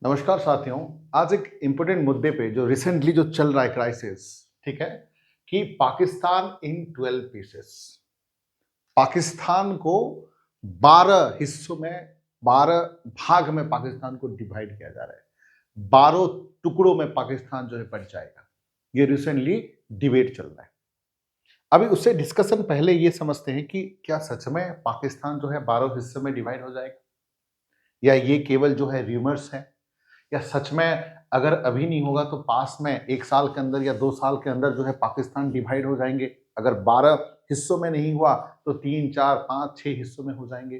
नमस्कार साथियों। आज एक इम्पोर्टेंट मुद्दे पे जो रिसेंटली जो चल रहा है क्राइसिस, ठीक है, कि पाकिस्तान इन 12 पीसेस। पाकिस्तान को 12 हिस्सों में, 12 भाग में पाकिस्तान को डिवाइड किया जा रहा है। 12 टुकड़ों में पाकिस्तान जो है बट जाएगा। ये रिसेंटली डिबेट चल रहा है। अभी उससे डिस्कशन पहले ये समझते हैं कि क्या सच में पाकिस्तान जो है 12 हिस्सों में डिवाइड हो जाएगा, या ये केवल जो है रूमर्स है, या सच में अगर अभी नहीं होगा तो पास में 1 साल के अंदर या 2 साल के अंदर जो है पाकिस्तान डिवाइड हो जाएंगे। अगर 12 हिस्सों में नहीं हुआ तो 3, 4, 5, 6 हिस्सों में हो जाएंगे।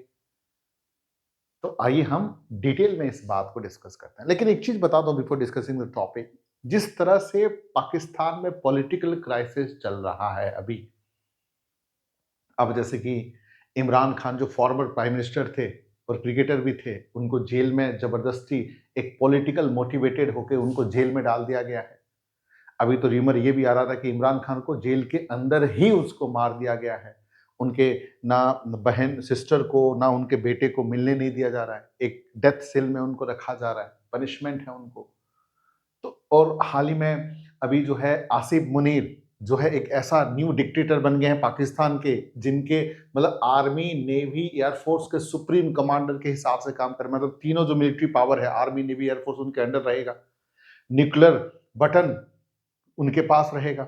तो आइए हम डिटेल में इस बात को डिस्कस करते हैं। लेकिन एक चीज बता दूं बिफोर डिस्कसिंग द टॉपिक, जिस तरह से पाकिस्तान में पॉलिटिकल क्राइसिस चल रहा है अभी, अब जैसे कि इमरान खान जो फॉर्मर प्राइम मिनिस्टर थे और क्रिकेटर भी थे, उनको जेल में जबरदस्ती एक पॉलिटिकल मोटिवेटेड होकर उनको जेल में डाल दिया गया है। अभी तो र्यूमर ये भी आ रहा था कि इमरान खान को जेल के अंदर ही उसको मार दिया गया है। उनके ना बहन सिस्टर को ना उनके बेटे को मिलने नहीं दिया जा रहा है। एक डेथ सेल में उनको रखा जा रहा है, पनिशमेंट है उनको। तो और हाल ही में अभी जो है आसिफ मुनीर जो है एक ऐसा न्यू डिक्टेटर बन गए हैं पाकिस्तान के, जिनके मतलब आर्मी, नेवी, एयरफोर्स के सुप्रीम कमांडर के हिसाब से काम कर, मतलब तीनों जो मिलिट्री पावर है, आर्मी, नेवी, एयरफोर्स, उनके अंडर रहेगा। न्यूक्लियर बटन उनके पास रहेगा।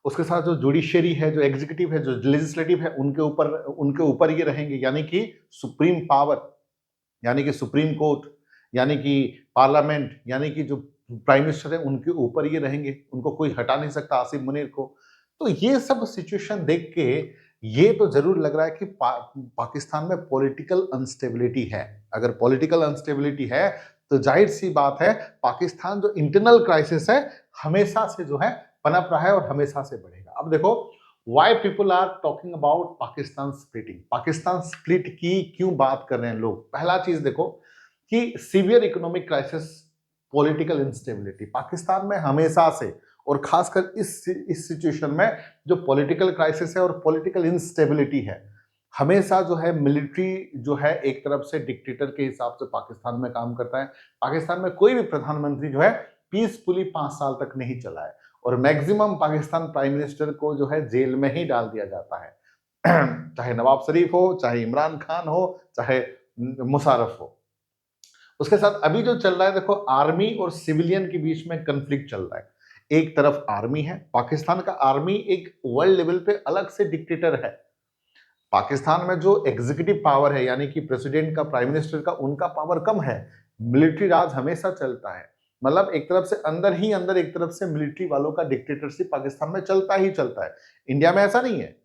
उसके साथ जो जुडिशियरी है, जो एग्जीक्यूटिव है, जो लेजिस्लेटिव है, उनके ऊपर ये रहेंगे, यानी कि सुप्रीम पावर, यानी कि सुप्रीम कोर्ट, यानी कि पार्लियामेंट, यानी कि जो प्राइम मिनिस्टर है उनके ऊपर ये रहेंगे। उनको कोई हटा नहीं सकता आसिफ मुनीर को। तो ये सब सिचुएशन देख के ये तो जरूर लग रहा है कि पाकिस्तान में पॉलिटिकल अनस्टेबिलिटी है। अगर पॉलिटिकल अनस्टेबिलिटी है तो जाहिर सी बात है पाकिस्तान जो इंटरनल क्राइसिस है हमेशा से जो है पनप रहा है और हमेशा से बढ़ेगा। अब देखो, why people are talking about Pakistan splitting, Pakistan split की क्यों बात कर रहे हैं लोग। पहला चीज देखो कि severe economic crisis, political instability Pakistan में हमेशा से, और खासकर इस सिचुएशन में जो पॉलिटिकल क्राइसिस है और पॉलिटिकल इंस्टेबिलिटी है, हमेशा जो है मिलिट्री जो है एक तरफ से डिक्टेटर के हिसाब से पाकिस्तान में काम करता है। पाकिस्तान में कोई भी प्रधानमंत्री जो है पीसफुली 5 साल तक नहीं चला है, और मैक्सिमम पाकिस्तान प्राइम मिनिस्टर को जो है जेल में ही डाल दिया जाता है। चाहे नवाब शरीफ हो, चाहे इमरान खान हो, चाहे मुशर्रफ हो। उसके साथ अभी जो चल रहा है, देखो आर्मी और सिविलियन के बीच में कंफ्लिक्ट चल रहा है। एक तरफ आर्मी है, पाकिस्तान का आर्मी एक वर्ल्ड लेवल पे अलग से डिक्टेटर है। पाकिस्तान में जो एग्जीक्यूटिव पावर है, यानी कि प्रेसिडेंट का, प्राइम मिनिस्टर का, उनका पावर कम है। मिलिट्री राज हमेशा चलता है। मतलब एक तरफ से अंदर ही अंदर एक तरफ से मिलिट्री वालों का डिक्टेटरशिप पाकिस्तान में चलता ही चलता है। इंडिया में ऐसा नहीं है।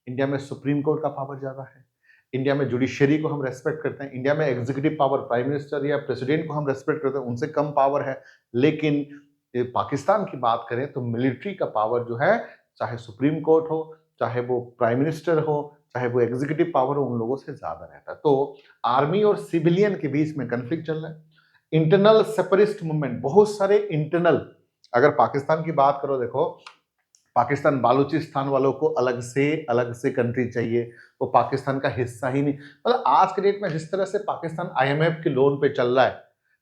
इंडिया में सुप्रीम कोर्ट का पावर ज्यादा है। इंडिया में जुडिशियरी को हम रेस्पेक्ट करते हैं। इंडिया में एग्जीक्यूटिव पावर, प्राइम मिनिस्टर या प्रेसिडेंट को हम रेस्पेक्ट करते हैं, उनसे कम पावर है। लेकिन पाकिस्तान की बात करें तो मिलिट्री का पावर जो है, चाहे सुप्रीम कोर्ट हो, चाहे वो प्राइम मिनिस्टर हो, चाहे वो एग्जीक्यूटिव पावर हो, उन लोगों से ज्यादा रहता है। तो आर्मी और सिविलियन के बीच में कंफ्लिक्ट चल रहा है। इंटरनल सेपरेटिस्ट मूवमेंट, बहुत सारे इंटरनल, अगर पाकिस्तान की बात करो, देखो पाकिस्तान बालूचिस्तान वालों को अलग से कंट्री चाहिए, वो पाकिस्तान का हिस्सा ही नहीं। मतलब आज के डेट में जिस तरह से पाकिस्तान आईएमएफ के लोन पे चल रहा है,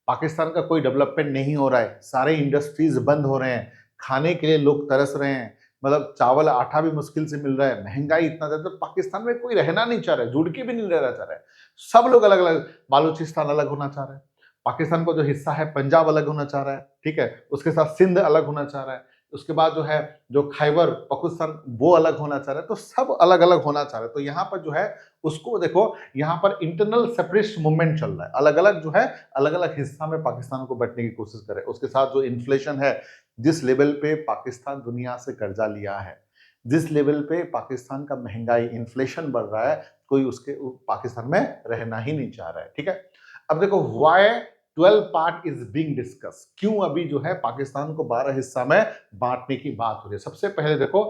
पाकिस्तान का कोई डेवलपमेंट नहीं हो रहा है, सारे इंडस्ट्रीज बंद हो रहे हैं, खाने के लिए लोग तरस रहे हैं, मतलब चावल आटा भी मुश्किल से मिल रहा है, महंगाई इतना ज्यादा, तो पाकिस्तान में कोई रहना नहीं चाह रहा है, जुड़ के भी नहीं रहना चाह रहा है। सब लोग अलग अलग, बालूचिस्तान अलग होना चाह रहा है, पाकिस्तान का जो हिस्सा है पंजाब अलग होना चाह रहा है, ठीक है, उसके साथ सिंध अलग होना चाह रहा है, उसके बाद जो है जो खैबर पख्तूनख्वा वो अलग होना चाह रहा है, तो सब अलग अलग होना चाह रहे हैं। तो यहाँ पर जो है उसको देखो, यहाँ पर इंटरनल सेपरेटिस्ट मूवमेंट चल रहा है, अलग अलग जो है अलग अलग हिस्सा में पाकिस्तान को बंटने की कोशिश करे। उसके साथ जो इन्फ्लेशन है, जिस लेवल पे पाकिस्तान दुनिया से कर्जा लिया है, जिस लेवल पे पाकिस्तान का महंगाई, इन्फ्लेशन बढ़ रहा है, कोई उसके पाकिस्तान में रहना ही नहीं चाह रहा है, ठीक है। अब देखो why 12 part is being discuss, क्यों अभी जो है पाकिस्तान को 12 हिस्सा में बांटने की बात हो रही है। सबसे पहले देखो,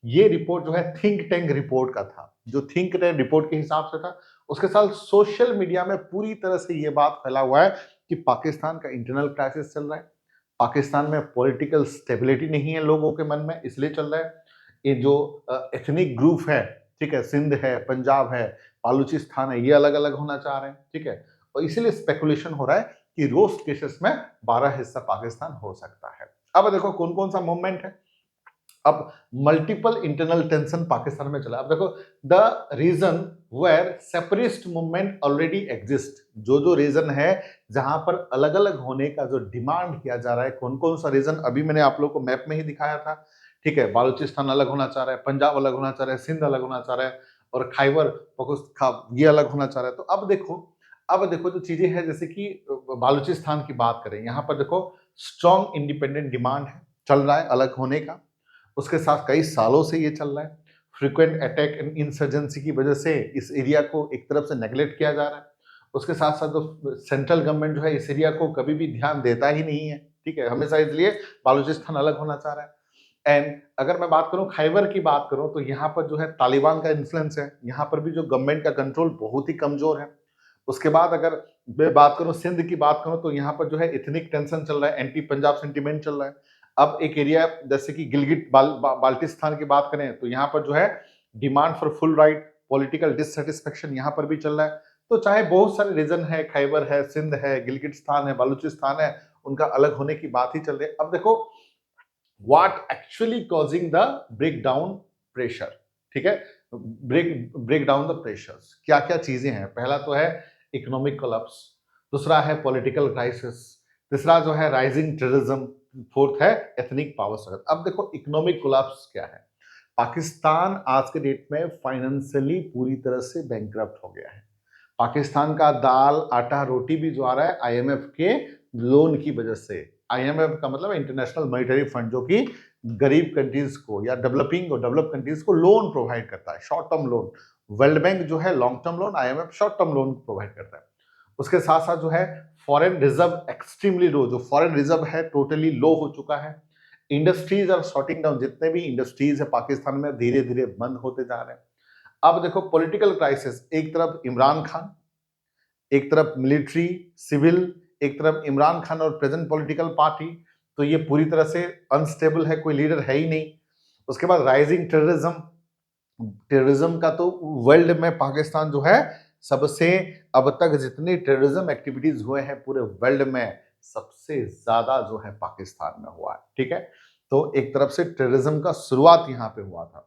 ये रिपोर्ट जो है थिंक टैंक रिपोर्ट का था, जो थिंक टैंक रिपोर्ट के हिसाब से था। उसके साथ सोशल मीडिया में पूरी तरह से ये बात फैला हुआ है कि पाकिस्तान का इंटरनल क्राइसिस चल रहा है, पाकिस्तान में पॉलिटिकल स्टेबिलिटी नहीं है लोगों के मन में, इसलिए चल रहा है। ये जो एथनिक ग्रुप है, ठीक है, सिंध है, पंजाब है, बालूचिस्तान है, ये अलग अलग होना चाह रहे हैं, ठीक है, और इसीलिए स्पेकुलेशन हो रहा है कि रोस्ट केसेस में 12 हिस्सा पाकिस्तान हो सकता है। अब देखो कौन कौन सा मूवमेंट है। अब मल्टीपल इंटरनल टेंशन पाकिस्तान में चला। अब देखो the region where separatist movement already exist, जो जो रीजन है जहां पर अलग अलग होने का जो डिमांड किया जा रहा है, कौन कौन सा रीजन अभी मैंने आप लोग को मैप में ही दिखाया था। ठीक है, बालूचिस्तान अलग होना चाह रहा है, पंजाब अलग होना चाह रहा है, सिंध अलग होना चाह रहा है, और खैबर पख्तूनख्वा ये अलग होना चाह रहा है। तो अब देखो जो चीजें हैं, जैसे कि बालूचिस्तान की बात करें, यहाँ पर देखो स्ट्रॉन्ग इंडिपेंडेंट डिमांड है, चल रहा है अलग होने का। उसके साथ कई सालों से ये चल रहा है। फ्रीक्वेंट अटैक एंड इंसर्जेंसी की वजह से इस एरिया को एक तरफ से नेग्लेक्ट किया जा रहा है। उसके साथ साथ जो सेंट्रल गवर्नमेंट जो है इस एरिया को कभी भी ध्यान देता ही नहीं है। ठीक है, हमेशा इसलिए बालूचिस्तान अलग होना चाह रहा है। एंड अगर मैं बात करूं खैबर की बात करूं, तो यहाँ पर जो है तालिबान का इन्फ्लुएंस है, यहाँ पर भी जो गवर्नमेंट का कंट्रोल बहुत ही कमजोर है। उसके बाद अगर मैं बात करूं सिंध की बात करूं, तो यहाँ पर जो है इथनिक टेंशन चल रहा है, एंटी पंजाब सेंटीमेंट चल रहा है। अब एक एरिया जैसे कि गिलगिट बाल्टिस्तान की बात करें, तो यहाँ पर जो है demand for full right, political dissatisfaction यहाँ पर भी चल रहा है। तो चाहे बहुत सारे रीजन है, खैबर है, सिंध है, गिलगिटिस्तान है, बलूचिस्तान है, उनका अलग होने की बात ही चल रही है। अब देखो what actually causing the break down pressure. ठीक है, ब्रेक डाउन द प्रेशर्स, क्या क्या चीजें हैं। पहला तो है इकोनॉमिक कोलैप्स, दूसरा है पॉलिटिकल क्राइसिस, तीसरा जो है राइजिंग टेररिज्म, फोर्थ है एथनिक पावर स्ट्रगल। अब देखो इकोनॉमिक कोलैप्स क्या है। पाकिस्तान आज के डेट में फाइनेंशियली पूरी तरह से बैंकरप्ट हो गया है। पाकिस्तान का दाल आटा रोटी भी जो आ रहा है आईएमएफ के लोन की वजह से। आईएमएफ का मतलब इंटरनेशनल मॉनेटरी फंड, जो कि गरीब कंट्रीज को या डेवलपिंग और डेवलप कंट्रीज को लोन प्रोवाइड करता है, short term loan. World bank जो है long term loan, IMF short term loan provide करता है। उसके साथ साथ जो है फॉरेन रिजर्व एक्सट्रीमली लो, जो फॉरेन रिजर्व है टोटली लो हो चुका है। इंडस्ट्रीज आर शॉटिंग डाउन, जितने भी इंडस्ट्रीज है पाकिस्तान में धीरे धीरे बंद होते जा रहे हैं। अब देखो पॉलिटिकल क्राइसिस, एक तरफ इमरान खान, एक तरफ मिलिट्री सिविल, एक तरफ इमरान खान और प्रेजेंट पॉलिटिकल पार्टी, तो ये पूरी तरह से अनस्टेबल है, कोई लीडर है ही नहीं। उसके बाद राइजिंग टेररिज्म, टेररिज्म का तो वर्ल्ड में पाकिस्तान जो है सबसे, अब तक जितनी टेररिज्म एक्टिविटीज हुए हैं पूरे वर्ल्ड में सबसे ज्यादा जो है पाकिस्तान में हुआ है। ठीक है, तो एक तरफ से टेररिज्म का शुरुआत यहाँ पे हुआ था।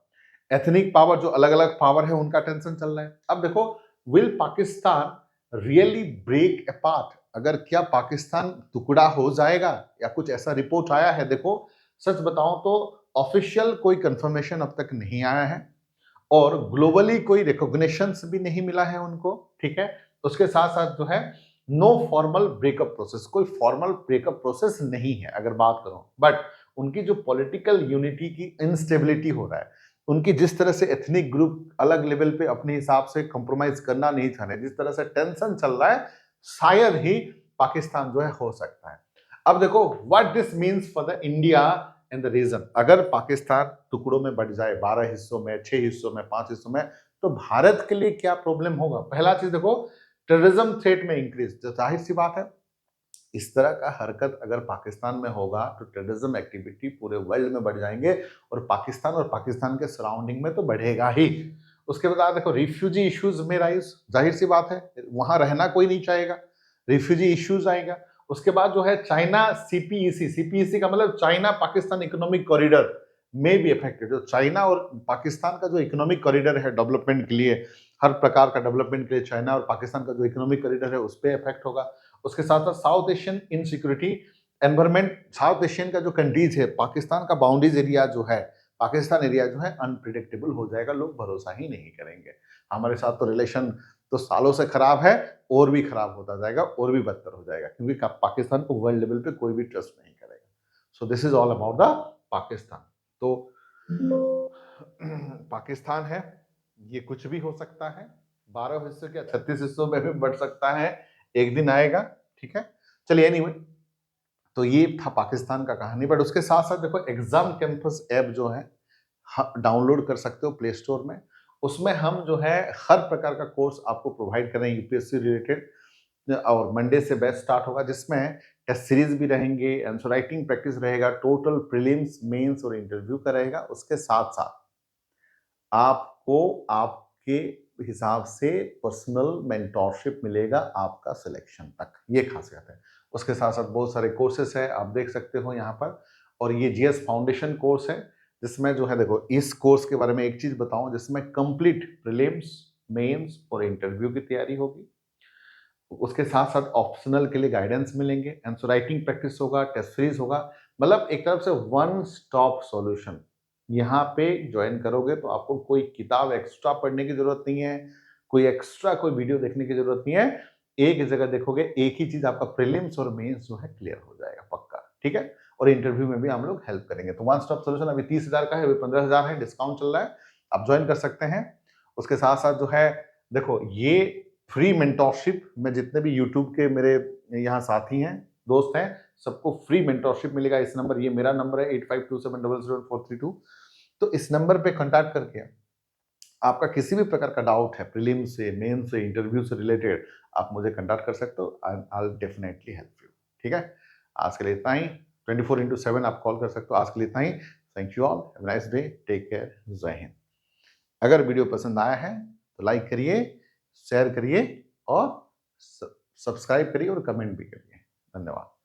एथनिक पावर, जो अलग अलग पावर है उनका टेंशन चल रहा है। अब देखो will Pakistan really break apart, अगर क्या पाकिस्तान टुकड़ा हो जाएगा या कुछ ऐसा रिपोर्ट आया है। देखो सच बताऊं तो ऑफिशियल कोई कंफर्मेशन अब तक नहीं आया है, और ग्लोबली कोई रिकॉग्निशन भी नहीं मिला है उनको। ठीक है, उसके साथ साथ जो है नो फॉर्मल ब्रेकअप प्रोसेस, कोई फॉर्मल ब्रेकअप प्रोसेस नहीं है अगर बात करूं। बट उनकी जो पॉलिटिकल यूनिटी की इंस्टेबिलिटी हो रहा है, उनकी जिस तरह से एथनिक ग्रुप अलग लेवल पे अपने हिसाब से कंप्रोमाइज करना नहीं चाह रहे, जिस तरह से टेंशन चल रहा है, शायद ही पाकिस्तान जो है हो सकता है। अब देखो what this means for the India and the region. अगर पाकिस्तान टुकड़ों में बट जाए, 12 हिस्सों में, 6 हिस्सों में, 5 हिस्सों में, तो भारत के लिए क्या प्रॉब्लम होगा। पहला चीज देखो टेररिज्म थ्रेट में इंक्रीज, जो जाहिर सी बात है इस तरह का हरकत अगर पाकिस्तान में होगा तो टेररिज्म एक्टिविटी पूरे वर्ल्ड में बढ़ जाएंगे, और पाकिस्तान के सराउंडिंग में तो बढ़ेगा ही। उसके बाद देखो रिफ्यूजी इश्यूज में राइज, जाहिर सी बात है वहां रहना कोई नहीं चाहेगा, रिफ्यूजी इश्यूज आएगा। उसके बाद जो है चाइना सीपीईसी, सीपीईसी का मतलब चाइना पाकिस्तान इकोनॉमिक कॉरिडोर में भी अफेक्टेड। जो चाइना और पाकिस्तान का जो इकोनॉमिक कॉरिडोर है डेवलपमेंट के लिए, हर प्रकार का डेवलपमेंट के लिए चाइना और पाकिस्तान का जो इकोनॉमिक कॉरिडोर है उस पर इफेक्ट होगा। उसके साथ साथ south Asian insecurity environment, south Asian का जो कंट्रीज है, पाकिस्तान का बाउंड्रीज एरिया जो है, पाकिस्तान एरिया जो है अनप्रिडिक्टेबल हो जाएगा, लोग भरोसा ही नहीं करेंगे। हमारे साथ तो रिलेशन तो सालों से खराब है, और भी खराब होता जाएगा, और भी बदतर हो जाएगा, क्योंकि पाकिस्तान को वर्ल्ड लेवल पे कोई भी ट्रस्ट नहीं करेगा। So this is all about the Pakistan. तो पाकिस्तान है, ये कुछ भी हो सकता है, 12 हिस्सों के 36 हिस्सों में भी बढ़ सकता है, एक दिन आएगा। ठीक है, चलिए एनीवे, तो ये था पाकिस्तान का कहानी। बट उसके साथ साथ देखो एग्जाम कैंपस ऐप जो है डाउनलोड कर सकते हो प्ले स्टोर में। उसमें हम जो है हर प्रकार का कोर्स आपको प्रोवाइड कर रहे हैं यूपीएससी रिलेटेड, और मंडे से बैच स्टार्ट होगा, जिसमें टेस्ट सीरीज भी रहेंगे, आंसर राइटिंग प्रैक्टिस रहेगा, टोटल प्रीलिम्स मेंस और इंटरव्यू का रहेगा। उसके साथ साथ आपको आपके हिसाब से पर्सनल मेंटोरशिप मिलेगा आपका सिलेक्शन तक, ये खासियत है। उसके साथ साथ बहुत सारे कोर्सेस है, आप देख सकते हो यहाँ पर। और ये जीएस फाउंडेशन कोर्स है, जिसमें जो है देखो, इस कोर्स के बारे में एक चीज बताऊं, जिसमें कंप्लीट प्रीलिम्स, मेंस और इंटरव्यू की तैयारी होगी। उसके साथ साथ ऑप्शनल के लिए गाइडेंस मिलेंगे, आंसर राइटिंग प्रैक्टिस होगा, टेस्ट सीरीज होगा। मतलब एक तरफ से वन स्टॉप सॉल्यूशन। यहाँ पे ज्वाइन करोगे तो आपको कोई किताब एक्स्ट्रा पढ़ने की जरूरत नहीं है, कोई एक्स्ट्रा कोई वीडियो देखने की जरूरत नहीं है। एक जगह देखोगे, एक ही चीज, आपका प्रीलिम्स और मेंस जो है क्लियर हो जाएगा पक्का, ठीक है। और इंटरव्यू में भी हम लोग हेल्प करेंगे। तो वन स्टॉप सोल्यूशन अभी 30,000 का है, अभी 15,000 है, डिस्काउंट चल रहा है, आप ज्वाइन कर सकते हैं। उसके साथ साथ जो है देखो, ये फ्री मेंटोरशिप में जितने भी यूट्यूब के मेरे यहाँ साथी हैं, दोस्त हैं, सबको फ्री मेंटोरशिप मिलेगा। इस नंबर, ये मेरा नंबर है 8527000432। तो इस नंबर पे कांटेक्ट करके आपका किसी भी प्रकार का डाउट है, प्रीलिम से, मेन से, इंटरव्यू से रिलेटेड, आप मुझे कांटेक्ट कर सकते हो। I will definitely help you, ठीक है। आज के लिए इतना ही। 24/7 आप कॉल कर सकते हो। आज के लिए इतना ही। Thank you all, have a nice day, take care, जय हिंद। अगर वीडियो पसंद आया है तो लाइक करिए, शेयर करिए और सब्सक्राइब करिए और कमेंट भी करिए। धन्यवाद।